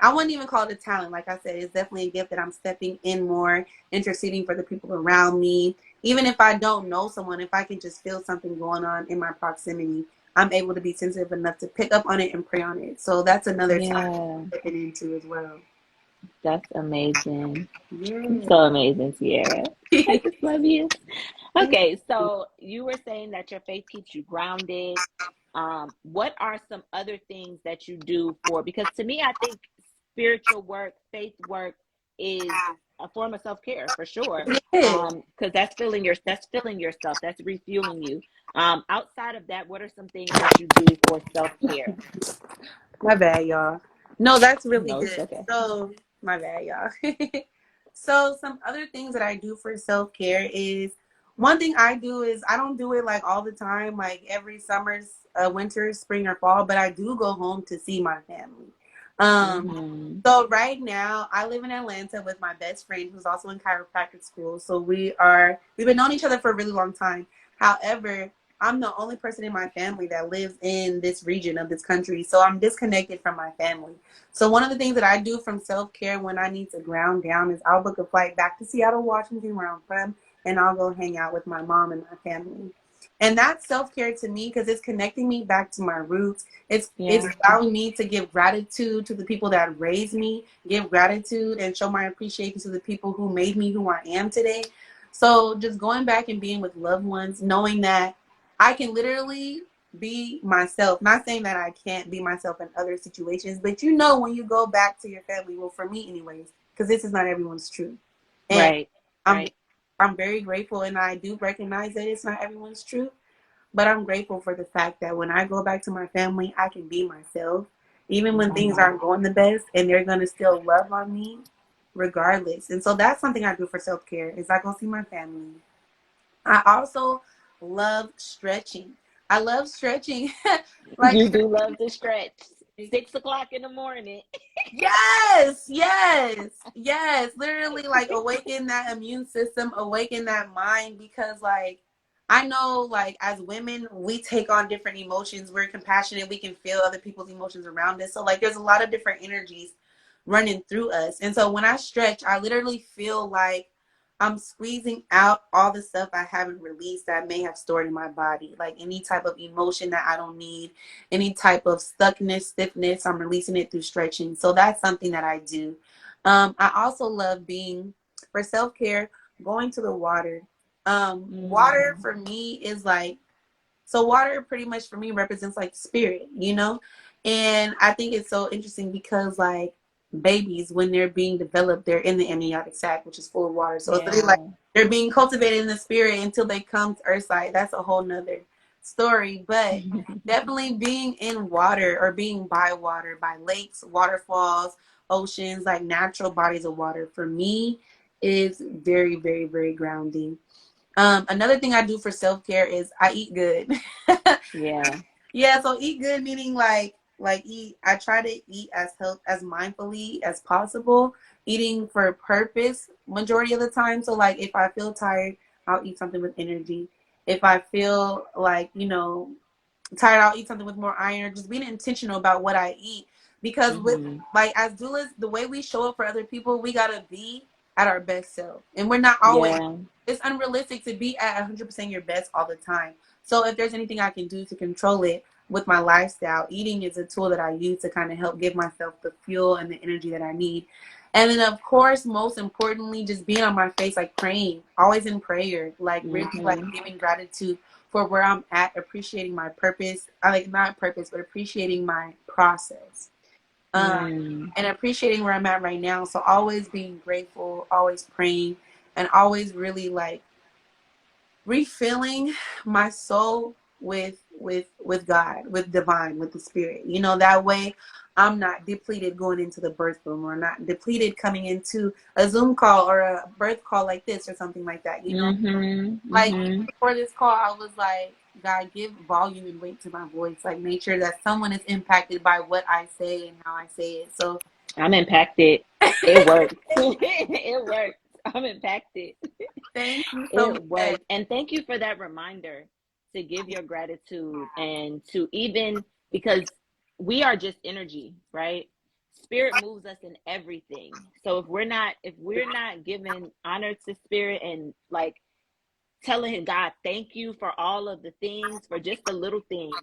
I wouldn't even call it a talent. Like I said, it's definitely a gift that I'm stepping in more, interceding for the people around me. Even if I don't know someone, if I can just feel something going on in my proximity, I'm able to be sensitive enough to pick up on it and pray on it. So that's another talent Yeah. I'm stepping into as well. That's amazing. You're Yeah. so amazing, Tiara. I just love you. Okay, so you were saying that your faith keeps you grounded. What are some other things that you do for? Because to me, I think spiritual work, faith work, is a form of self care for sure. Yeah. Because that's filling yourself, that's refueling you. Outside of that, what are some things that you do for self care? My bad, y'all. No, that's really No, it's good. okay. So, my bad, y'all. So, some other things that I do for self care is one thing I do is I don't do it like all the time, like every summer's, winter, spring, or fall, but I do go home to see my family. Um, Mhm. so right now I live in Atlanta with my best friend who's also in chiropractic school. So we've been knowing each other for a really long time. However, I'm the only person in my family that lives in this region of this country. So I'm disconnected from my family. So one of the things that I do from self-care when I need to ground down is I'll book a flight back to Seattle, Washington, where I'm from, and I'll go hang out with my mom and my family. And that's self-care to me because it's connecting me back to my roots. It's Yeah. allowing me to give gratitude to the people that raised me, give gratitude and show my appreciation to the people who made me who I am today. So just going back and being with loved ones, knowing that I can literally be myself. Not saying that I can't be myself in other situations, but you know when you go back to your family, well for me anyways, because this is not everyone's truth. And Right. I'm Right. I'm very grateful and I do recognize that it's not everyone's truth. But I'm grateful for the fact that when I go back to my family, I can be myself, even when things Mhm. aren't going the best, and they're gonna still love on me regardless. And so that's something I do for self care is I go see my family. I also love stretching. I love stretching, like You do love to stretch. 6 o'clock in the morning. yes, yes, yes. Literally, like awaken that immune system, awaken that mind, because like I know, like as women, we take on different emotions. We're compassionate. We can feel other people's emotions around us. So like, there's a lot of different energies running through us. And so when I stretch, I literally feel like I'm squeezing out all the stuff I haven't released that I may have stored in my body, like any type of emotion that I don't need, any type of stuckness, stiffness, I'm releasing it through stretching. So that's something that I do. I also love being, for self care, going to the water. Water Mm. for me is like, so water pretty much for me represents like spirit, you know? And I think it's so interesting because like babies, when they're being developed, they're in the amniotic sac, which is full of water. So it's really like Yeah. they're being cultivated in the spirit until they come to earthside. That's a whole nother story. But definitely being in water or being by lakes, waterfalls, oceans, like natural bodies of water for me is very, very, very grounding. Another thing I do for self care is I eat good. Yeah. Yeah, so eat good meaning like eat. I try to eat as mindfully as possible, eating for purpose majority of the time. So like if I feel tired, I'll eat something with energy. If I feel like tired, I'll eat something with more iron. Just being intentional about what I eat. Because with Mhm. like as doulas, the way we show up for other people, we gotta be at our best self. And we're not always, Yeah. it's unrealistic to be at 100% your best all the time. So if there's anything I can do to control it with my lifestyle, eating is a tool that I use to kind of help give myself the fuel and the energy that I need. And then of course, most importantly, just being on my face, like praying, always in prayer, like really like Mhm. giving gratitude for where I'm at, appreciating my purpose. I like not purpose, but appreciating my process. Um, Mm. and appreciating where I'm at right now. So always being grateful, always praying, and always really like refilling my soul with God, with divine, with the spirit. That way I'm not depleted going into the birth room or not depleted coming into a Zoom call or a birth call like this or something like that. Mhm. Like Mhm. before this call, I was like, God, give volume and weight to my voice. Like make sure that someone is impacted by what I say and how I say it. So I'm impacted. It works. It works. I'm impacted. thank you so It much. works. And thank you for that reminder to give your gratitude and to even because we are just energy, right? Spirit moves us in everything. So if we're not giving honor to spirit and like telling him, God, thank you for all of the things, for just the little things,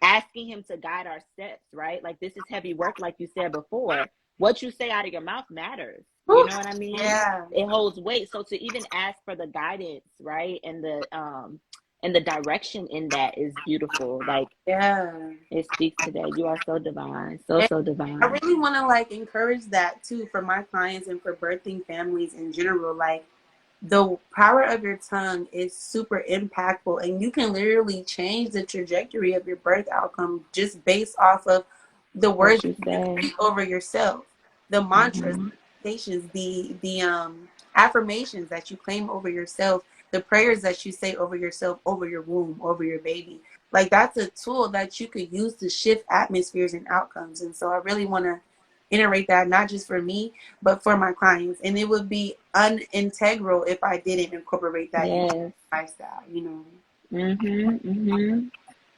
asking him to guide our steps, right? Like this is heavy work, like you said before. What you say out of your mouth matters. You Whew. know what I mean? Yeah. It holds weight. So to even ask for the guidance, right? And the direction in that is beautiful. Like Yeah. it speaks to that. You are so divine. So And so I divine. really want to like encourage that too for my clients and for birthing families in general. Like the power of your tongue is super impactful and you can literally change the trajectory of your birth outcome just based off of the What words you you say. speak over yourself, the mantras, Mm-hmm. the affirmations that you claim over yourself, the prayers that you say over yourself, over your womb, over your baby. Like that's a tool that you could use to shift atmospheres and outcomes. And so I really want to iterate that, not just for me, but for my clients. And it would be unintegral if I didn't incorporate that in Yes. my lifestyle, you know. Mm-hmm. Mm-hmm.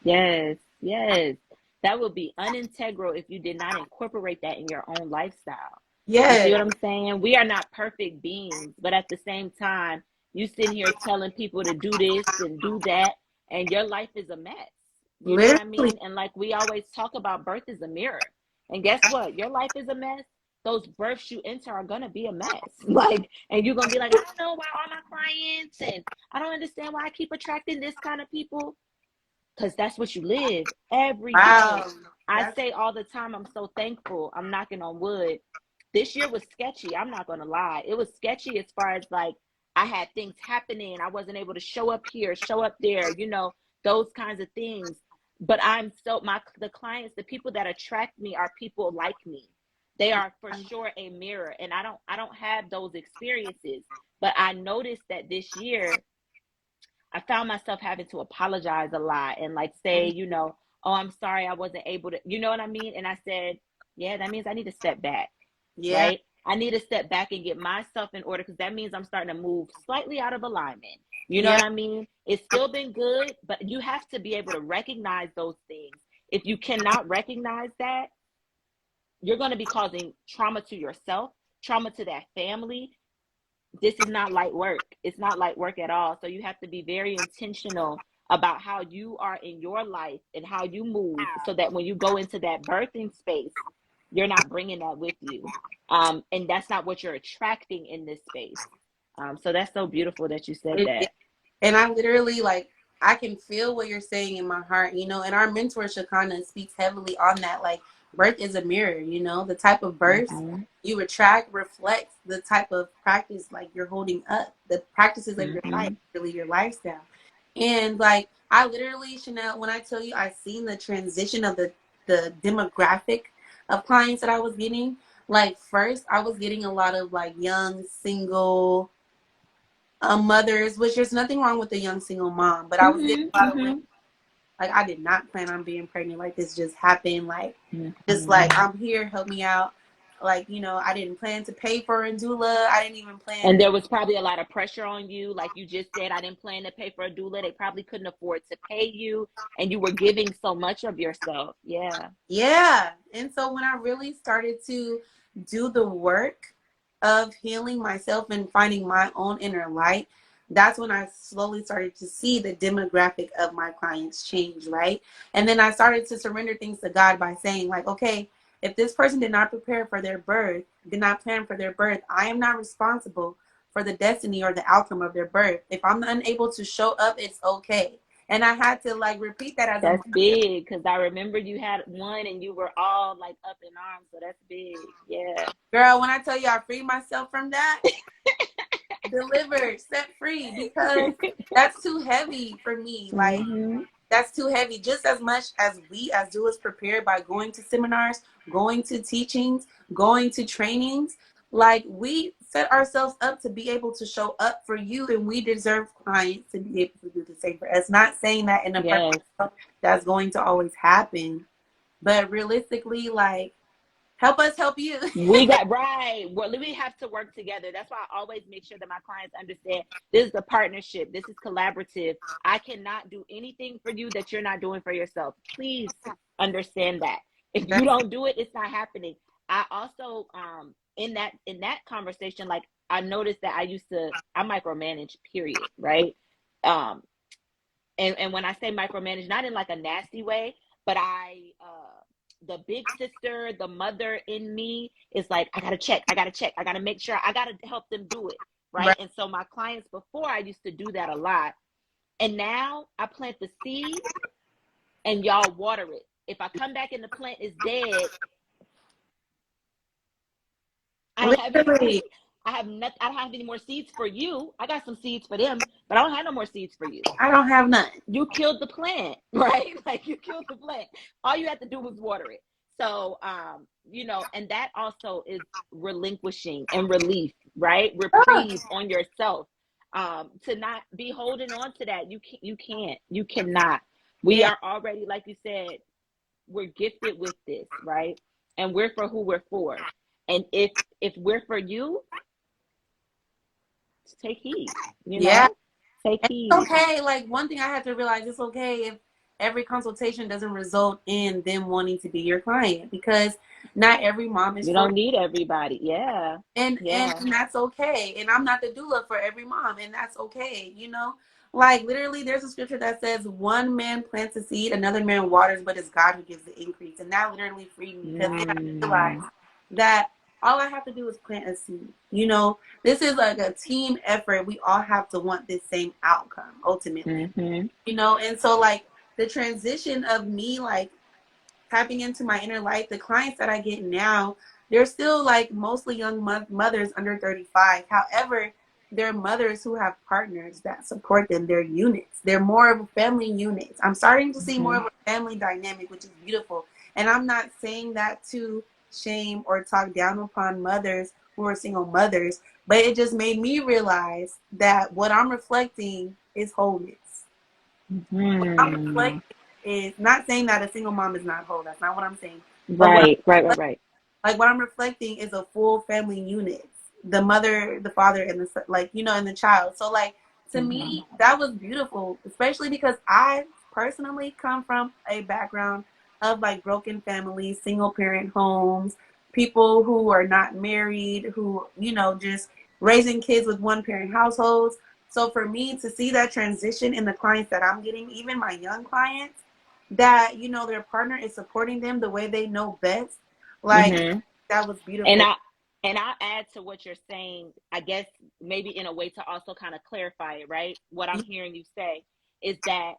Yes. Yes. That would be unintegral if you did not incorporate that in your own lifestyle. You see Yeah, what I'm saying? We are not perfect beings, but at the same time, you sitting here telling people to do this and do that, and your life is a mess. You know what I literally. mean? And like we always talk about, birth is a mirror. And guess what? Your life is a mess. Those births you enter are gonna be a mess. Like, and you're gonna be like, I don't know why all my clients, and I don't understand why I keep attracting this kind of people. Because that's what you live every day. Wow. I That's say all the time, I'm so thankful. I'm knocking on wood. This year was sketchy. I'm not going to lie. It was sketchy as far as like I had things happening. I wasn't able to show up here, show up there, those kinds of things. But the clients, the people that attract me are people like me. They are for sure a mirror. And I don't have those experiences. But I noticed that this year I found myself having to apologize a lot and like say, oh, I'm sorry I wasn't able to, you know what I mean? And I said, yeah, that means I need to step back, yeah, right? I need to step back and get myself in order because that means I'm starting to move slightly out of alignment. You know yeah. what I mean? It's still been good, but you have to be able to recognize those things. If you cannot recognize that, you're going to be causing trauma to yourself, trauma to that family. This is not light work. It's not light work at all. So you have to be very intentional about how you are in your life and how you move so that when you go into that birthing space, you're not bringing that with you. And that's not what you're attracting in this space. So that's so beautiful that you said that. And I literally like I can feel what you're saying in my heart, and our mentor Shakana speaks heavily on that. Like birth is a mirror, the type of birth Mm-hmm. you attract reflects the type of practice like you're holding up, the practices of your life, Mm-hmm. really your lifestyle. And like I literally, Chanel, when I tell you I seen the transition of the demographic of clients that I was getting, like first I was getting a lot of like young single mothers, which there's nothing wrong with a young single mom, but I was getting a lot of women Mm-hmm. like I did not plan on being pregnant. Like this just happened. Like just Mm-hmm. like I'm here, help me out. Like I didn't plan to pay for a doula. I didn't even plan. And there was probably a lot of pressure on you. Like you just said, I didn't plan to pay for a doula. They probably couldn't afford to pay you. And you were giving so much of yourself. Yeah. Yeah, and so when I really started to do the work of healing myself and finding my own inner light, that's when I slowly started to see the demographic of my clients change, right? And then I started to surrender things to God by saying, like, okay, if this person did not prepare for their birth, did not plan for their birth, I am not responsible for the destiny or the outcome of their birth. If I'm unable to show up, it's okay. And I had to like repeat that as a That's mantra. big because I remember you had one and you were all like up in arms. So that's big. Yeah. Girl, when I tell you I freed myself from that, delivered, set free, because that's too heavy for me. Like, Mm-hmm. that's too heavy. Just as much as we as doulas prepare by going to seminars, going to teachings, going to trainings, like we set ourselves up to be able to show up for you, and we deserve clients to be able to do the same for us. Not saying that in a perfect Yes. world that's going to always happen, but realistically, like, help us help you. We got right. Well, we have to work together. That's why I always make sure that my clients understand this is a partnership. This is collaborative. I cannot do anything for you that you're not doing for yourself. Please understand that. If you don't do it, it's not happening. I also in that conversation, like I noticed that I micromanage, period, right? Um and when I say micromanage, not in like a nasty way, but the big sister, the mother in me is like, I gotta check, I gotta make sure, I gotta help them do it, right? Right. And so my clients before, I used to do that a lot, and now I plant the seed and y'all water it. If I come back and the plant is dead, I don't have any more. Literally, I have not. I don't have any more seeds for you. I got some seeds for them, but I don't have no more seeds for you. I don't have none. You killed the plant, right? Like you killed the plant. All you had to do was water it. So, you know, and that also is relinquishing and relief, right? Reprieve on yourself. To not be holding on to that. You cannot. We Yeah. are already, like you said, we're gifted with this, right? And we're for who we're for. And if we're for you, take heed, you Yeah. know? Take And it's heed. okay. Like, one thing I had to realize, it's okay if every consultation doesn't result in them wanting to be your client, because not every mom is You for don't need everybody. Yeah. and Yeah. that's okay. And I'm not the doula for every mom, and that's okay, you know? Like, literally, there's a scripture that says one man plants a seed, another man waters, but it's God who gives the increase. And that literally freed me, because then I realized Mm. that all I have to do is plant a seed. You know, this is like a team effort. We all have to want this same outcome ultimately, Mm-hmm. you know? And so, like, the transition of me, like, tapping into my inner light, the clients that I get now, they're still like mostly young mothers under 35. However, they're mothers who have partners that support them. They're units. They're more of a family unit. I'm starting to see more Mm-hmm. of a family dynamic, which is beautiful. And I'm not saying that to shame or talk down upon mothers who are single mothers, but it just made me realize that what I'm reflecting is wholeness. I'm Mm-hmm. reflecting is not saying that a single mom is not whole. That's not what I'm saying. But Right, right, right, right. what I'm reflecting is a full family unit. The mother, the father, and the like, you know, and the child. So, like, to Mm-hmm. me, that was beautiful, especially because I personally come from a background of like broken families, single parent homes, people who are not married, who, you know, just raising kids with one parent households. So for me to see that transition in the clients that I'm getting, even my young clients, that, you know, their partner is supporting them the way they know best, like, Mm-hmm. that was And beautiful. I'll add to what you're saying, I guess maybe in a way to also kind of clarify it, right? What I'm hearing you say is that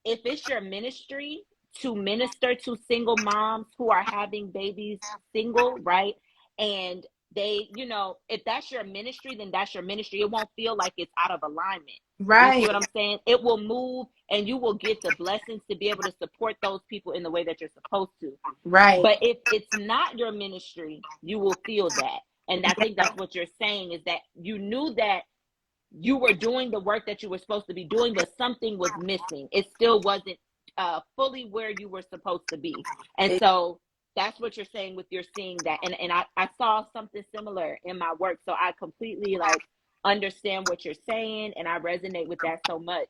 if it's your ministry to minister to single moms who are having babies single, right? And they, you know, if that's your ministry, then that's your ministry. It won't feel like it's out of alignment. Do you see Right, what I'm saying? It will move and you will get the blessings to be able to support those people in the way that you're supposed to. right. But if it's not your ministry, you will feel that. And I think Yeah, that's what you're saying is that you knew that you were doing the work that you were supposed to be doing, but something was missing. It still wasn't fully where you were supposed to be. And so that's what you're saying with your seeing that. And I saw something similar in my work. So I completely like understand what you're saying and I resonate with that so much.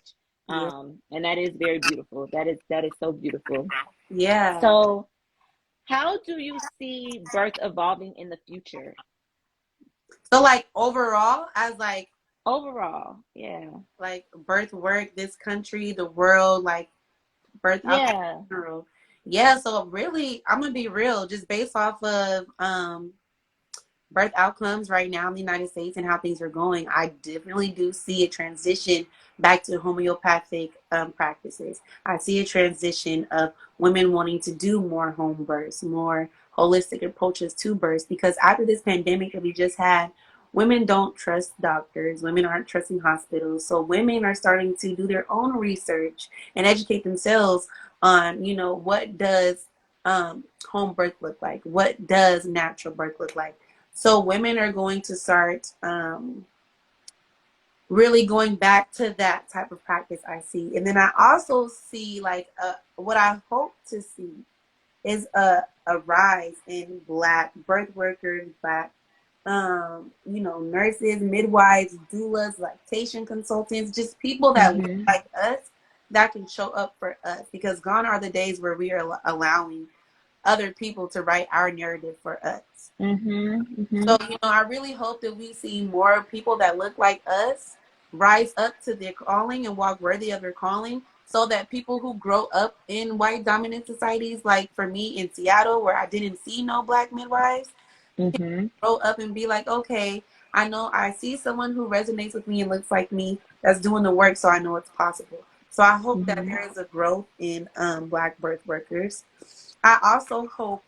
yeah, And that is very beautiful. That is so beautiful. yeah. So how do you see birth evolving in the future? So, like, overall, as Overall, yeah. like birth work, this country, the world, like birth outcomes Yeah. in general. Yeah, so really, I'm gonna be real, just based off of birth outcomes right now in the United States and how things are going, I definitely do see a transition back to homeopathic practices. I see a transition of women wanting to do more home births, more holistic approaches to births, because after this pandemic that we just had, women don't trust doctors, women aren't trusting hospitals. So women are starting to do their own research and educate themselves on, you know, what does home birth look like? What does natural birth look like? So women are going to start really going back to that type of practice I see. And then I also see like what I hope to see is a rise in Black birth workers, Black you know, nurses, midwives, doulas, lactation consultants, just people that look Mm-hmm. like us that can show up for us, because gone are the days where we are allowing other people to write our narrative for us. Mm-hmm. Mm-hmm. So, you know, I really hope that we see more people that look like us rise up to their calling and walk worthy of their calling, so that people who grow up in white dominant societies, like for me in Seattle, where I didn't see no Black midwives, Mm-hmm. grow up and be like, okay, I know I see someone who resonates with me and looks like me that's doing the work, so I know it's possible. So I hope that Mm-hmm. there is a growth in Black birth workers. I also hope,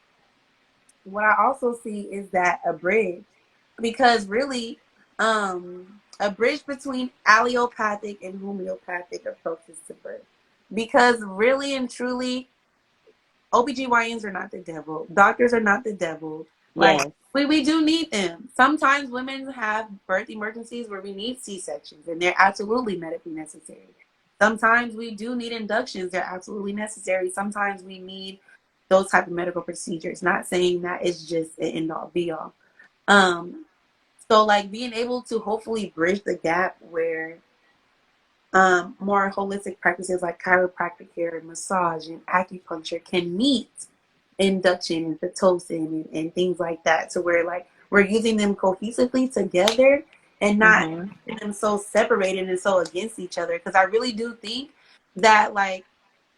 what I also see is that a bridge, because really, a bridge between allopathic and homeopathic approaches to birth, because really and truly, OBGYNs are not the devil. Doctors are not the devil. Like, Yes. we do need them. Sometimes women have birth emergencies where we need C-sections, and they're absolutely medically necessary. Sometimes we do need inductions. They're absolutely necessary. Sometimes we need those type of medical procedures. Not saying that it's just an end-all, be-all. So, like, being able to hopefully bridge the gap where more holistic practices like chiropractic care and massage and acupuncture can meet induction and Pitocin and things like that, to where like we're using them cohesively together and not Mm-hmm. them so separated and so against each other. Because I really do think that like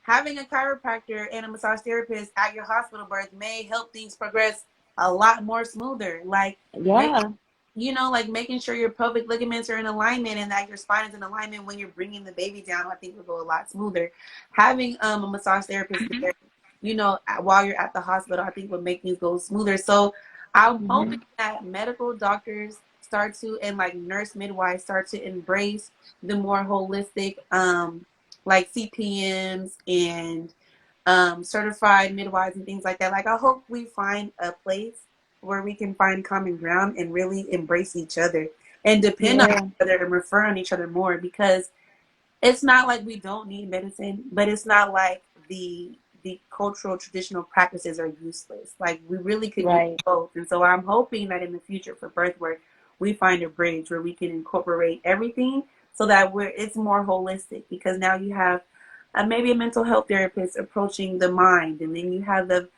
having a chiropractor and a massage therapist at your hospital birth may help things progress a lot more smoother. Like Yeah. like making sure your pelvic ligaments are in alignment and that your spine is in alignment when you're bringing the baby down, I think will go a lot smoother. Having a massage therapist there, while you're at the hospital, I think would make things go smoother. So I'm Mm-hmm. hoping that medical doctors start to, and like nurse midwives start to embrace the more holistic, like CPMs and certified midwives and things like that. Like I hope we find a place where we can find common ground and really embrace each other and depend on each Yeah. other and refer on each other more, because it's not like we don't need medicine, but it's not like the cultural traditional practices are useless. Like we really could use Right. both. And so I'm hoping that in the future for birth work, we find a bridge where we can incorporate everything so that it's more holistic, because now you have maybe a mental health therapist approaching the mind, and then you have the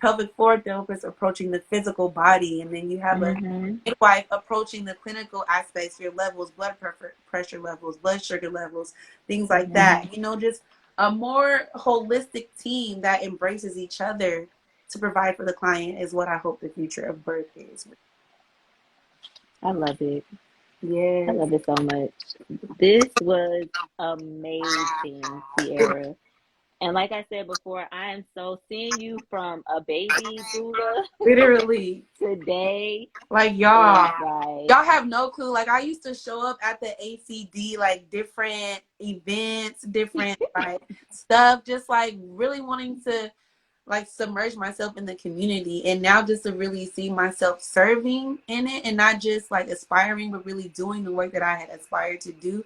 pelvic floor therapist approaching the physical body, and then you have a Mm-hmm. midwife approaching the clinical aspects, your levels, blood pressure levels, blood sugar levels, things like Mm-hmm. that. Just a more holistic team that embraces each other to provide for the client is what I hope the future of birth is. I love it. I Yes. love it so much. This was amazing, Tiara. And like I said before, I am so seeing you from a baby doula Literally. today Like is y'all. like, Y'all have no clue. Like I used to show up at the ACD, like different events, different like stuff, just like really wanting to like submerge myself in the community, and now just to really see myself serving in it and not just like aspiring but really doing the work that I had aspired to do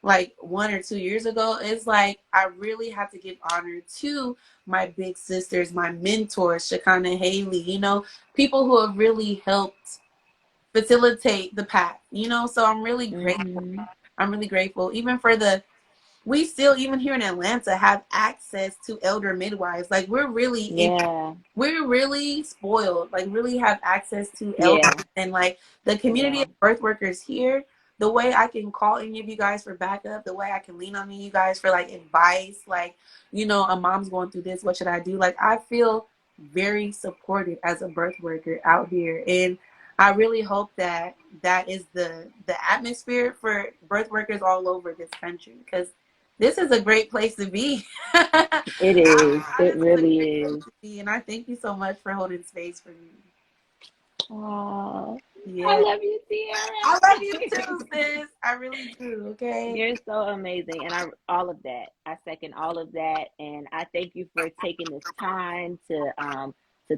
like 1 or 2 years ago. It's like I really have to give honor to my big sisters, my mentors, Shakana Haley, people who have really helped facilitate the path, so I'm really grateful. mm-hmm. I'm really grateful even for we still, even here in Atlanta, have access to elder midwives. Like Yeah. we're really spoiled, like really have access to elders, Yeah. and like the community Yeah. of birth workers here, the way I can call any of you guys for backup, the way I can lean on you guys for like advice, like, a mom's going through this, what should I do? Like I feel very supported as a birth worker out here. And I really hope that that is the atmosphere for birth workers all over this country, because this is a great place to be. It is. It This is a really great place is. to be, and I thank you so much for holding space for me. Oh, I Yeah, love you, I love you Tiara. too, sis. I really do. Okay. You're so amazing. And all of that. I second all of that. And I thank you for taking this time to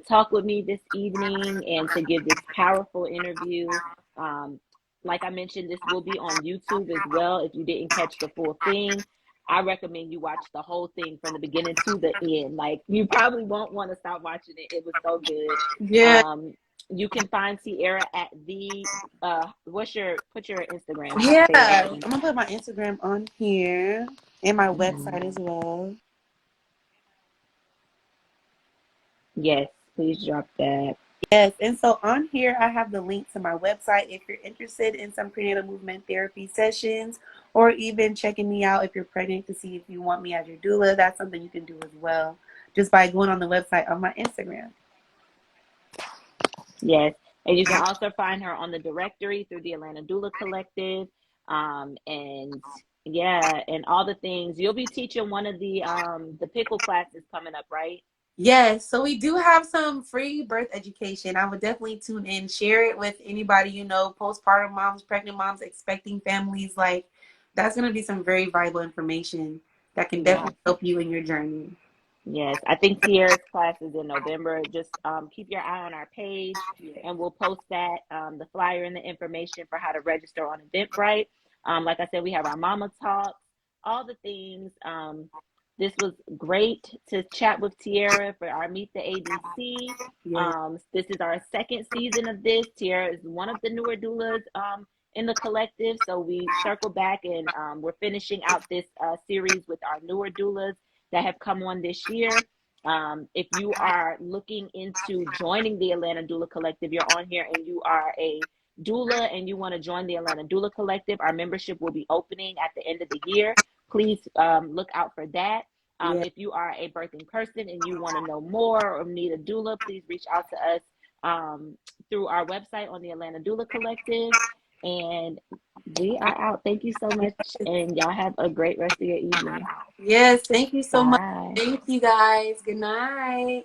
talk with me this evening and to give this powerful interview. Um, like I mentioned, this will be on YouTube as well. If you didn't catch the full thing, I recommend you watch the whole thing from the beginning to the end. Like you probably won't want to stop watching it. It was so good. Yeah. Um, you can find Tiara at the put your Instagram, so I Yeah. say it right. I'm gonna put my Instagram on here and my Mhm. website as well. Yes, please drop that. Yes, and so on here I have the link to my website if you're interested in some prenatal movement therapy sessions, or even checking me out if you're pregnant to see if you want me as your doula. That's something you can do as well, just by going on the website on my Instagram. Yes, and you can also find her on the directory through the Atlanta Doula Collective, and yeah, and all the things. You'll be teaching one of the pickle classes coming up, right? Yes, so we do have some free birth education. I would definitely tune in, share it with anybody, postpartum moms, pregnant moms, expecting families. Like, that's going to be some very valuable information that can Yeah. definitely help you in your journey. Yes, I think Tiara's class is in November. Just keep your eye on our page, Yeah. and we'll post that the flyer and the information for how to register on Eventbrite. Like I said, we have our mama talks, all the things. This was great to chat with Tiara for our Meet the ABC. Yeah. This is our second season of this. Tiara is one of the newer doulas in the collective, so we circle back and we're finishing out this series with our newer doulas that have come on this year. If you are looking into joining the Atlanta Doula Collective, you're on here and you are a doula and you want to join the Atlanta Doula Collective, our membership will be opening at the end of the year. Please look out for that. Yeah. If you are a birthing person and you want to know more or need a doula, please reach out to us through our website on the Atlanta Doula Collective. And we are out. Thank you so much. And y'all have a great rest of your evening. Yes, thank you so much. Bye. Thank you guys. Good night.